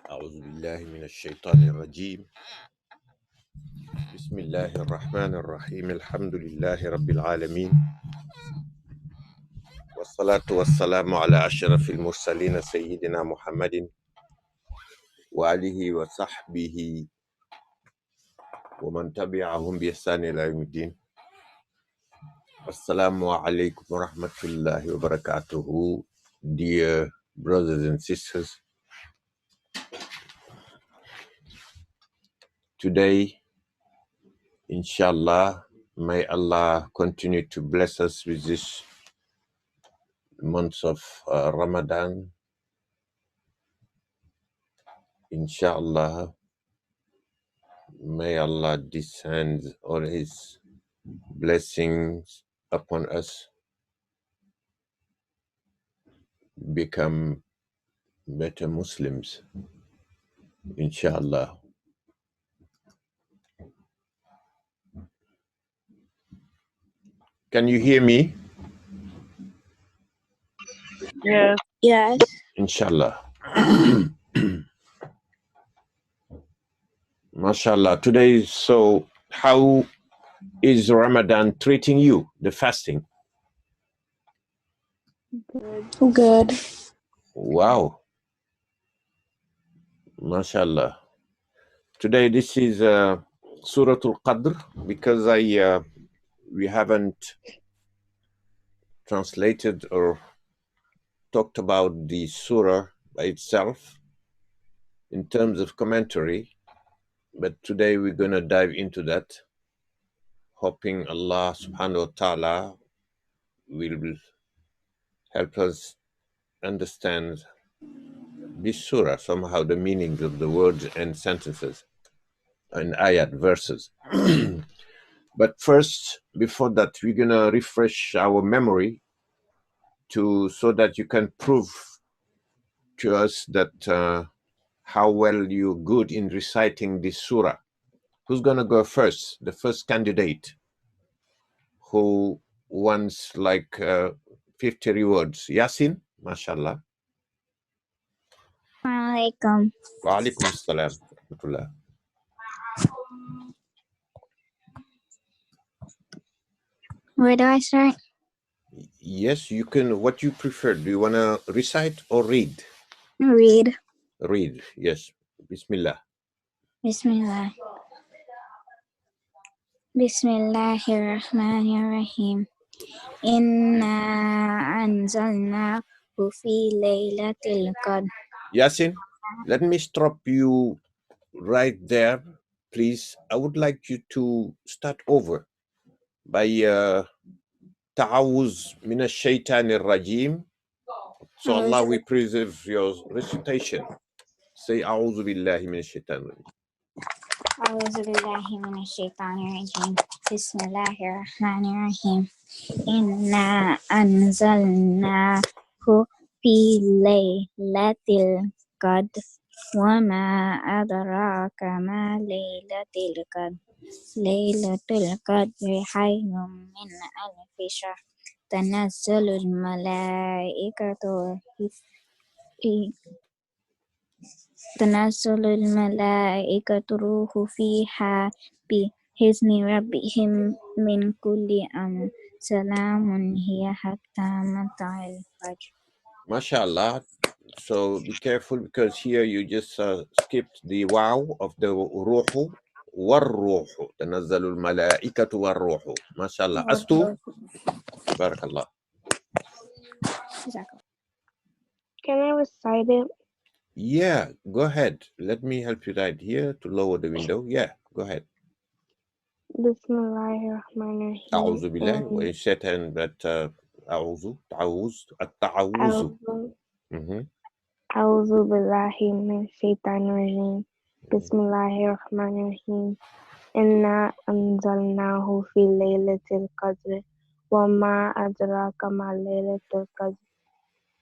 أعوذ بالله من الشيطان الرجيم. بسم الله الرحمن الرحيم. الحمد لله رب العالمين، والصلاة والسلام على أشرف المرسلين سيدنا محمد وآله وصحبه ومن تبعهم بإحسان إلى يوم الدين. السلام عليكم ورحمة الله وبركاته. Dear brothers and sisters, today, inshallah, may Allah continue to bless us with this month of Ramadan. Inshallah, may Allah descend all His blessings upon us, become better Muslims, inshallah. Can you hear me? Yes. Yes. Inshallah. MashaAllah. Today, so how is Ramadan treating you, the fasting? Good. Wow. MashaAllah. Today, this is Surah Al-Qadr, because we haven't translated or talked about the surah by itself in terms of commentary, but today we're going to dive into that, hoping Allah subhanahu wa ta'ala will help us understand this surah, somehow the meanings of the words and sentences and ayat, verses. But first, before that, we're going to refresh our memory so that you can prove to us that how well you're good in reciting this surah. Who's going to go first? The first candidate who wants like 50 rewards. Yasin, mashallah. Alaikum. Wa alaikum assalam. Rahmatullah. Where do I start? Yes, you can. What you prefer? Do you want to recite or read? Read. Read, yes. Bismillah. Bismillah. Bismillahirrahmanirrahim. Inna anzalnahu fi laylatil qadr. Yasin, let me stop you right there, please. I would like you to start over by ta'awuz min ash-shaytanir rajim. So Allah will preserve your recitation. Say a'udhu billahi min ash-shaytanir rajim. A'udhu billahi minash shaitanir rajim. Bismillahirrahmanirrahim. Inna anzalnahu fi laylatil qadr. Wa ma adraka ma laylatil qadr. Laylatul qadri khayrun min alfi shahr. Tanazzalul malaikatu Tanazzalul malaikatu ruhu fiha bi'izni rabbihim min kulli amr. Salamun hiya hatta matla'il fajr. MashaAllah. So be careful, because here you just skipped the wow of the ruhu. Warruhu. Tanazzalul malaikatu warruhu. MashaAllah. Astu. Barakallah. Can I recite it? Yeah, go ahead. Let me help you right here to lower the window. Yeah, go ahead. Bismillahirrahmanirrahim. أعوذ بالله والشيطان التعوذ. A'udhu billahi min shaitanir rajim. Bismillahirrahmanirrahim. Inna anzalnahu fi laylatil qadr. Wa ma adraka ma laylatul qadr.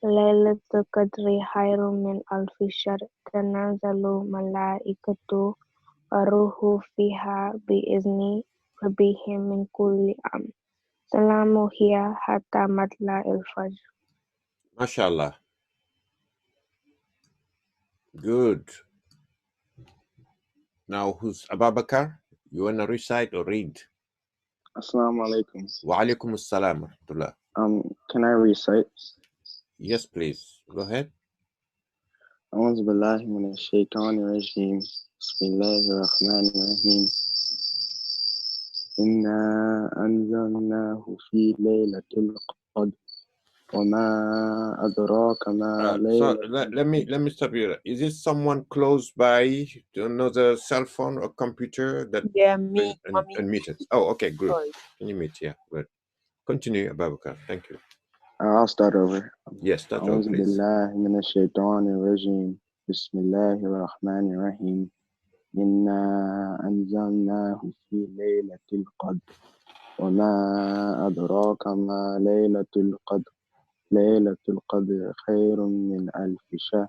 Laylatul qadri khairun min alfi shahr. Tanazzalu malaikatu waruhu fiha bi'izni rabbihim min kulli amr. Salamu hiya hatta matla'il fajr. MashaAllah. Good. Now, who's Ababakar? You want to recite or read? Assalamu alaikum. Wa alaikum assalam. Can I recite? Yes, please. Go ahead. أعوذ بالله من الشيطان الرجيم بسم الله الرحمن الرحيم إنا أنزلناه في ليلة القدر وما أدراك ما So ليلة let me stop you. Is it someone close by to another cell phone or computer that me. unmuted? Oh, okay, good. Sorry. Can you mute? Yeah, good. Continue, Ababakar. Thank you. I'll start over. Yes, start over, أعوذ please. بالله من الشيطان الرجيم بسم الله الرحمن الرحيم إنا أنزلناه في ليلة القدر وما أدراك ما ليلة القدر ليلة القدر خير من ألف شهر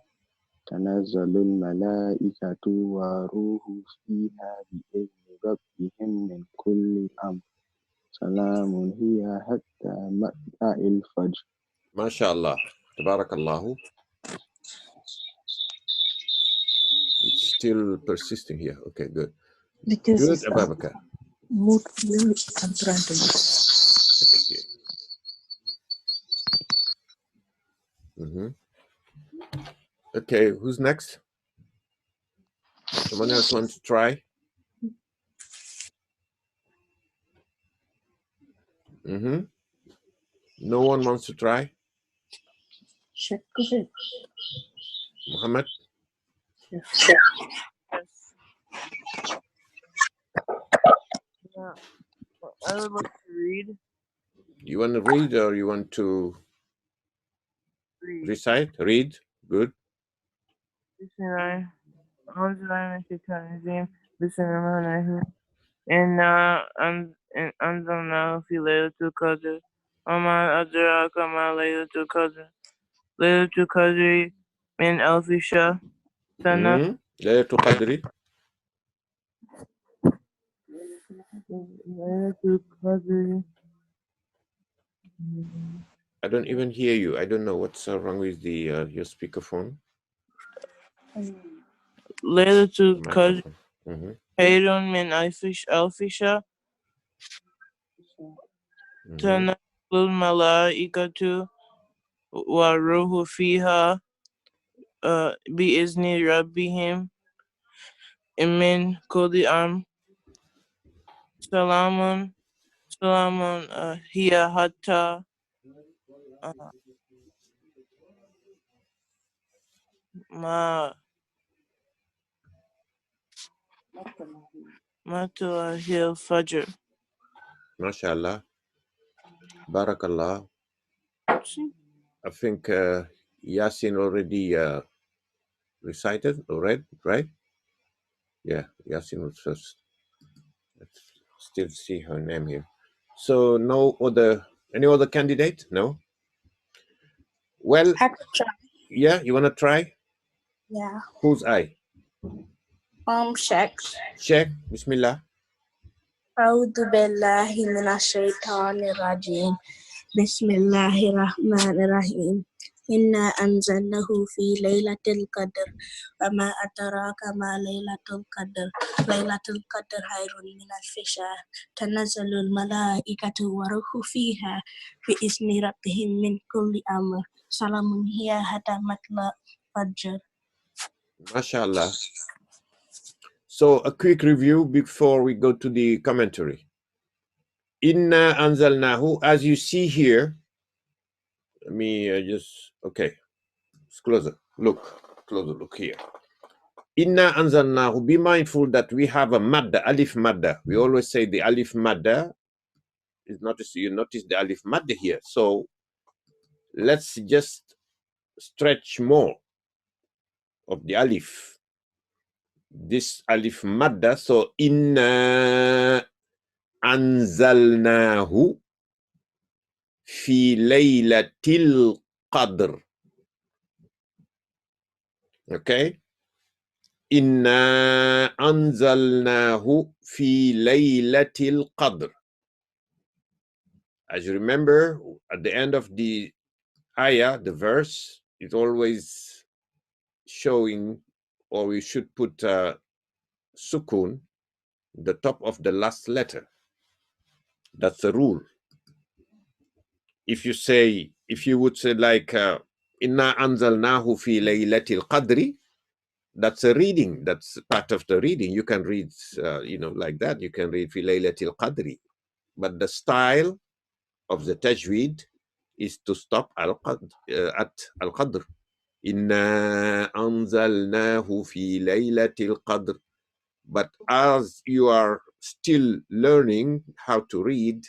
تنزل الملائكة والروح فيها بإذن ربهم من كل أمر سلام هي حتى مطلع الفجر. ما شاء الله. تبارك الله. It's still persisting here. Okay, good. Because Good, it's Ababakar. mood I'm trying to use. Okay. Okay, who's next? Someone else wants to try? No one wants to try? Check. Go ahead. Muhammad? Yes. Yeah. I would like to read. You want to read or you want to recite? Read. Good. Bismillah. Bismillah. إنا أنزلناه في ليلة القدر وما أدراك ما ليلة القدر ليلة القدر من ألف شهر سنة ليلة القدر. ليلة القدر. I don't even hear you. I don't know what's wrong with the your speakerphone. ليلة القدر خير من ألف شهر تنزل الملائكة والروح فيها بإذن ربهم من كل أمر سلام هي حتى مطلع الفجر. MashaAllah. Barakallah. I think Yasin already recited or read, right? Yeah, Yasin was first. Let's still see her name here. So any other candidate? No? Well, yeah, you want to try? Yeah. Who's I? Sheikh. Sheikh, Bismillah. أعوذ بالله من الشيطان الرجيم بسم الله الرحمن الرحيم إنا أنزلناه في ليلة القدر وما أدراك ما ليلة القدر ليلة القدر خير من ألف شهر تنزل الملائكة والروح فيها بإذن ربهم من كل أمر سلام هي حتى مطلع الفجر. MashaAllah. So a quick review before we go to the commentary. Inna anzalnahu, as you see here, let me okay, it's closer. Closer look here. Inna anzalnahu, be mindful that we have a madda, alif madda. We always say the alif madda is you notice the alif madda here. So let's just stretch more of the alif. This alif madda, so inna anzalnahu fi laylatil qadr. Okay? Inna anzalnahu fi laylatil qadr. As you remember, at the end of the ayah, the verse, is always showing, or we should put sukun, the top of the last letter. That's the rule. If you would say like, Inna anzalnahu fi laylatil qadri, that's a reading. That's part of the reading. You can read, like that. You can read fi laylatil qadri. But the style of the tajweed is to stop at al-qadr. Inna anzalnahu fi laylatil qadr. But as you are still learning how to read,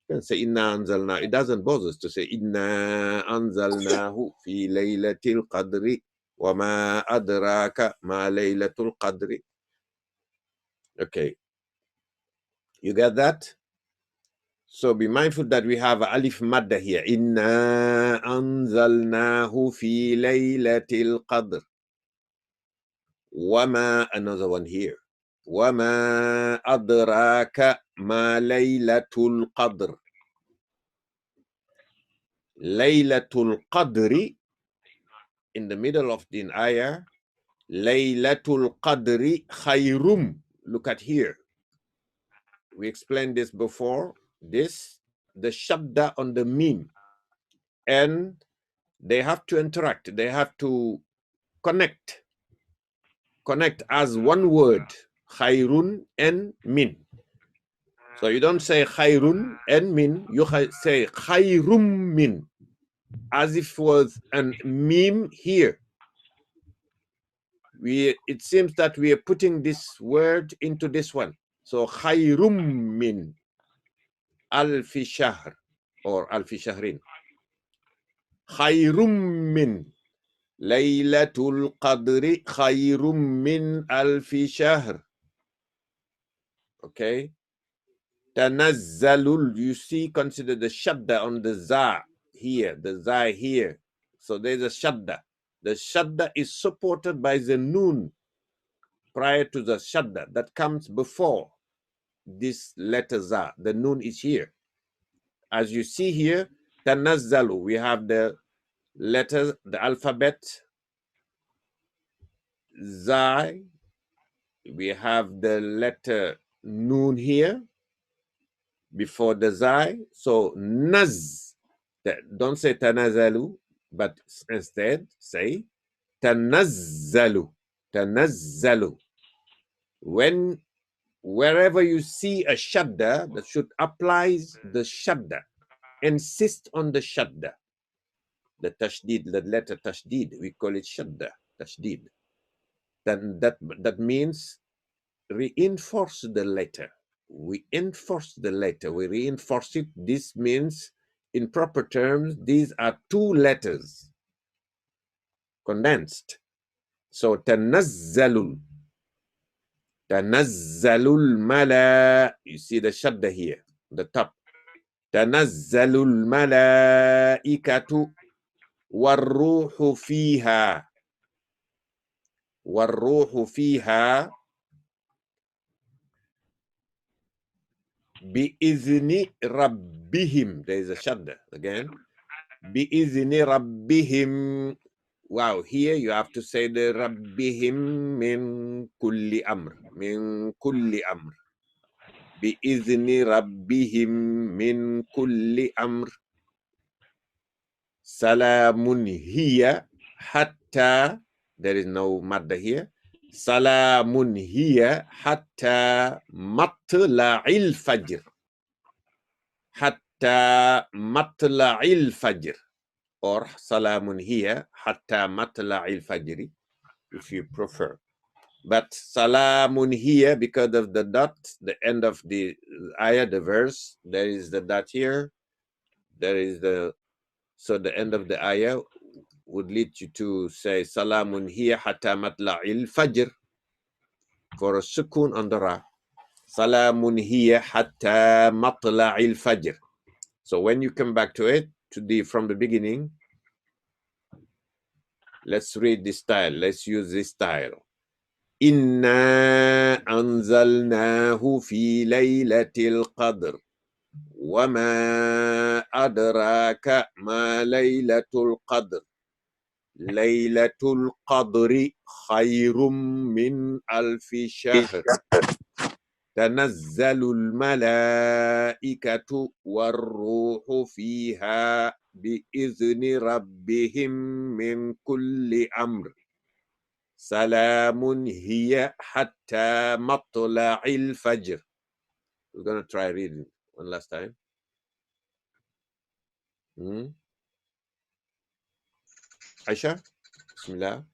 you can say inna anzalna. It doesn't bother us to say inna anzalnahu fi laylatil qadri wa ma adraka ma laylatul qadri. Okay, you get that? So be mindful that we have alif madda here. Inna anzalnahu fi laylatil qadr. Wama, another one here. Wama adraka ma laylatul qadr. Laylatul qadri, in the middle of the ayah. Laylatul qadri khayrum. Look at here. We explained this before. This, the shadda on the mim. And they have to interact. They have to connect as one word, khayrun and min. So you don't say khayrun and min, you say khayrum min, as if it was an mim here. It seems that we are putting this word into this one. So khayrum min alfi shahr or alfi shahrin. Khayrum min Laylatul Qadri khayrum min alfi shahr. Okay. Tanazzalul, you see, consider the shadda on the za here, the za here. So there's a shadda. The shadda is supported by the noon prior to the shadda that comes before this letter za. The noon is here. As you see here, tanazzalu, we have the letters, the alphabet, za. We have the letter noon here before the zai. So naz, don't say tanazalu, but instead say tanazzalu. Tanazzalu. Wherever you see a shadda, that should apply the shadda. Insist on the shadda. The tashdid, the letter tashdid, we call it shadda, tashdid. Then that means reinforce the letter. We enforce the letter, we reinforce it. This means, in proper terms, these are two letters condensed. So tanazzalul. Tanazzalul mala. You see the shadda here, the top. Tanazzalul malaikatu warruhu fiha. Warruhu fiha bi'izni rabbihim. There is a shadda again. Bi'izni rabbihim. Wow, here you have to say the rabbihim min kulli amr. Min kulli amr. Bi'izni rabbihim min kulli amr. Salamun hiya hatta. There is no madda here. Salamun hiya hatta matla'il fajr. Hatta matla'il fajr. Or salamun hiya hatta matla'il fajri, if you prefer. But salamun hiya, because of the dot, the end of the ayah, the verse, there is the dot here. So the end of the ayah would lead you to say salamun hiya hatta matla'il fajr, for a sukun on the ra. Salamun hiya hatta matla'il fajr. So when you come back to it, from the beginning, let's read this style. Let's use this style. Inna anzalnahu fi laylatil qadr. Wama adraka ma laylatul qadr. ليلة القدر خير من ألف شهر تنزل الملائكة والروح فيها بإذن ربهم من كل أمر سلام هي حتى مطلع الفجر. We're going to try reading one last time. Aisha, Bismillah.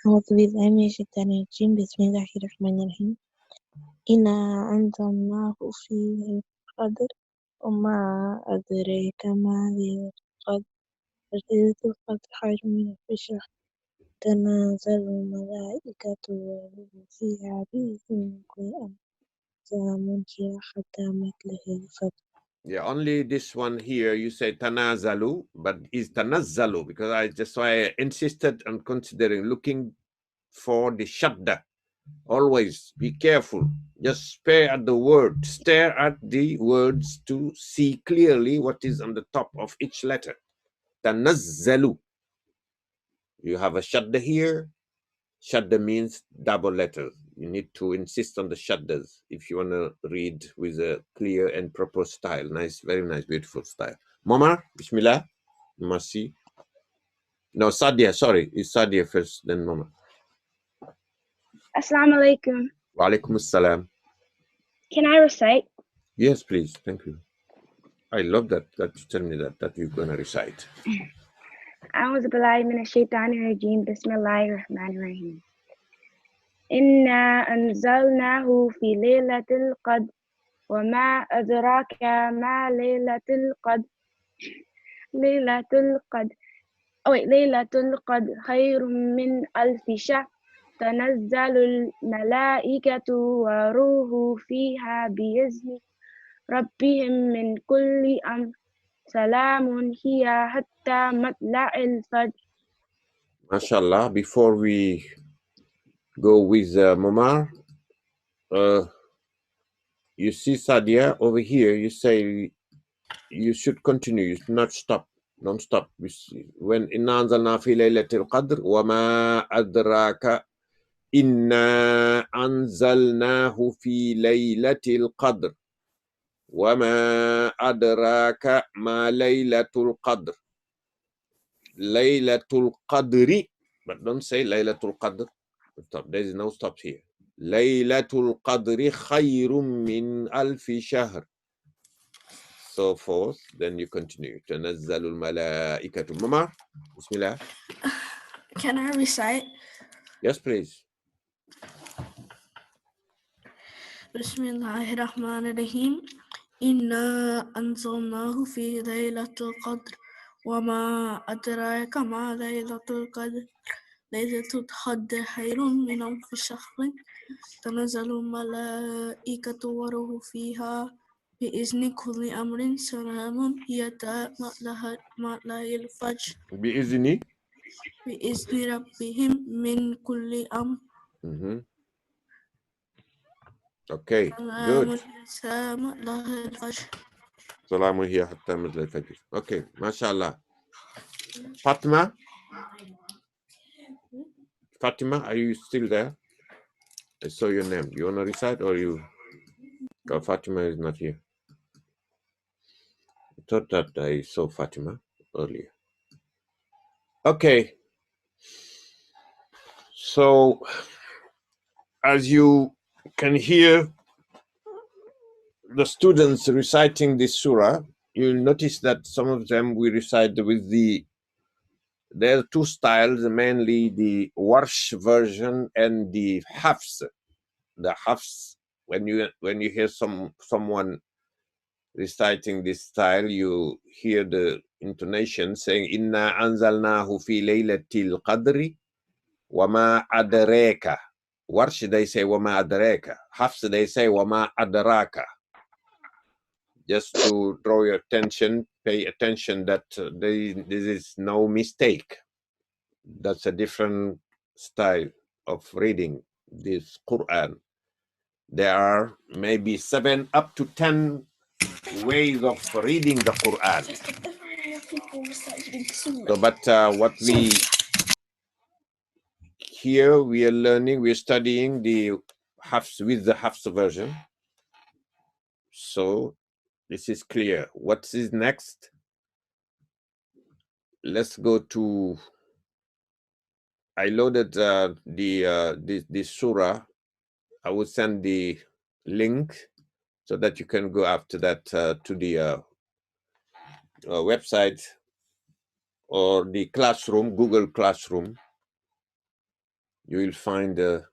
أعوذ بالله من الشيطان الرجيم بسم الله الرحمن الرحيم إنا أنزلناه في ليلة القدر وما أدريك ما ليلة القدر ليلة القدر خير من ألف شهر تنزل الملائكة والروح فيها بإذن كل أمر سلام هي حتى مطلع الفجر. Yeah, only this one here you say tanazalu, but is tanazzalu because that's why I insisted on considering looking for the shadda. Always be careful. Just stare at the words to see clearly what is on the top of each letter. Tanazzalu. You have a shadda here. Shadda means double letters. You need to insist on the shaddas if you want to read with a clear and proper style. Nice, very nice, beautiful style. Momar, Bismillah. Mercy. No, Sadia, sorry. It's Sadia first, then Momar. Assalamu alaikum. Wa alaikum assalam. Can I recite? Yes, please. Thank you. I love that you tell me that you're going to recite. أعوذ بالله من الشيطان الرجيم بسم الله الرحمن الرحيم إنا أنزلناه في ليلة القدر وما أدراك ما ليلة القدر ليلة القدر خير من ألف شهر تنزل الملائكة والروح فيها بإذن ربهم من كل أمر سلام هي حتى مطلع الفجر. MashaAllah, before we go with Momar, you see Sadia over here, you say you should continue, you should not stop, don't stop. When inna anzalna fi laylatil qadr wa ma adraka inna anzalnahu fi laylatil qadr wa ma adraka ma laylatul qadr. Laylatul qadri, but don't say laylatul qadr. Stop. There is no stop here. Laylatul qadri khayrun min alfi shahr. So forth. Then you continue. Tanazzalul malaikatu. Mama, Bismillah. Can I recite? Yes, please. Bismillahirrahmanirrahim. Inna anzalnahu fi laylatul qadr wa ma adraka ma laylatul qadr laylatul qadr khairun min alfi shahr tanazzalu malaikatu wa ruhu fiha bi izni kulli amrin salamun hiya matla'il fajr Bi izni. bi izni rabbihim min kulli amr. Okay, good. Salamun hiya hatta matla'il fajr. Okay, mashallah. Fatima? Fatima, are you still there? I saw your name. You want to recite or you? Oh, Fatima is not here. I thought that I saw Fatima earlier. Okay. So, as you can hear the students reciting this surah, you'll notice that some of them we recite with there are two styles, mainly the Warsh version and the Hafs. The Hafs, when you hear someone reciting this style, you hear the intonation saying, Inna anzalnahu fi laylatil qadri wa ma adraka. Warsh, they say, wa ma adraka. Hafs, they say, wa ma adraka. Just to draw your attention, pay attention that this is no mistake. That's a different style of reading this Quran. There are maybe 7 up to 10 ways of reading the Quran. So, but what we here we are learning, we're studying the Hafs with the Hafs version. So this is clear. What is next? Let's go to. I loaded the surah. I will send the link so that you can go after that to the website or the classroom, Google Classroom. You will find the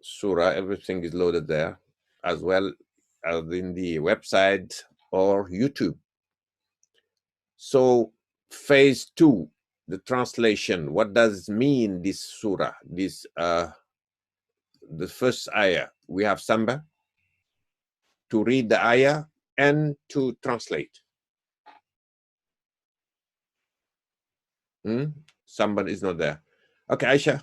surah. Everything is loaded there, as well as in the website or YouTube. So phase 2, the translation. What does mean this surah? This the first ayah. We have Samba to read the ayah and to translate. Someone is not there. Okay, Aisha.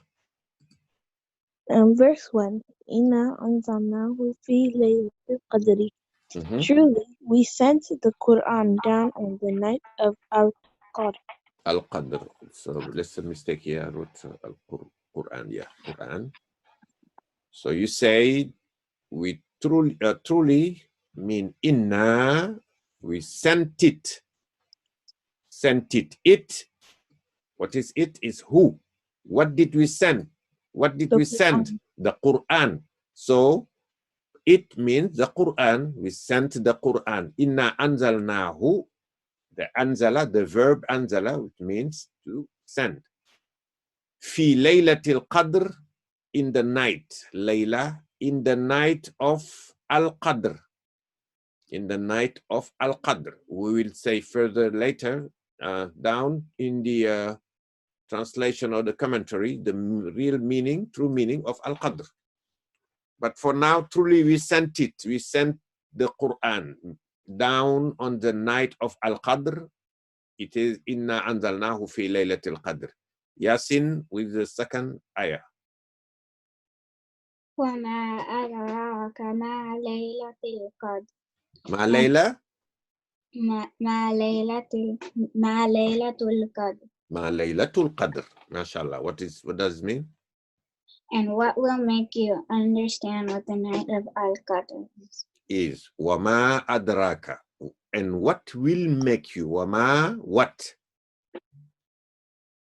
Verse 1. Inna anzalnahu fi laylatil qadri. Mm-hmm. Truly, we sent the Quran down on the night of Al-Qadr. Al-Qadr. So there's a mistake here. I wrote Quran. Yeah, Quran. So you say we truly mean inna. We sent it. Sent it. It. What is it? Is who? What did we send? What did we send? The Quran. So it means the Quran. We sent the Quran. Inna anzalnahu. The anzala, the verb anzala, which means to send. Fi laylatil qadr, in the night. Layla, in the night of al-qadr. In the night of al-qadr. We will say further later down in the translation or the commentary, the real meaning, true meaning of al-qadr. But for now, truly we sent it. We sent the Quran down on the night of al-qadr. It is inna anzalnahu fi laylatil qadr. Yasin with the second ayah. وما أدراك ما ليلة القدر Ma layla? ما ليلة القدر. Ma laylatul qadr. MashaAllah. What does it mean? And what will make you understand what the night of Al-Qadr is? Is wama adraka. And what will make you? Wama, what?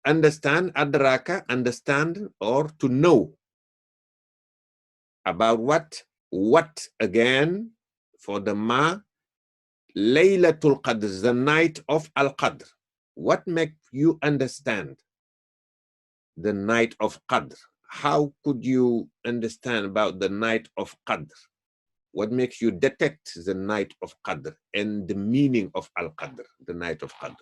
Understand, adraka, understand or to know. About what? What again? For the ma, Laylatul Qadr, the night of Al-Qadr. What makes you understand the night of Qadr? How could you understand about the night of Qadr? What makes you detect the night of Qadr and the meaning of Al-Qadr, the night of Qadr?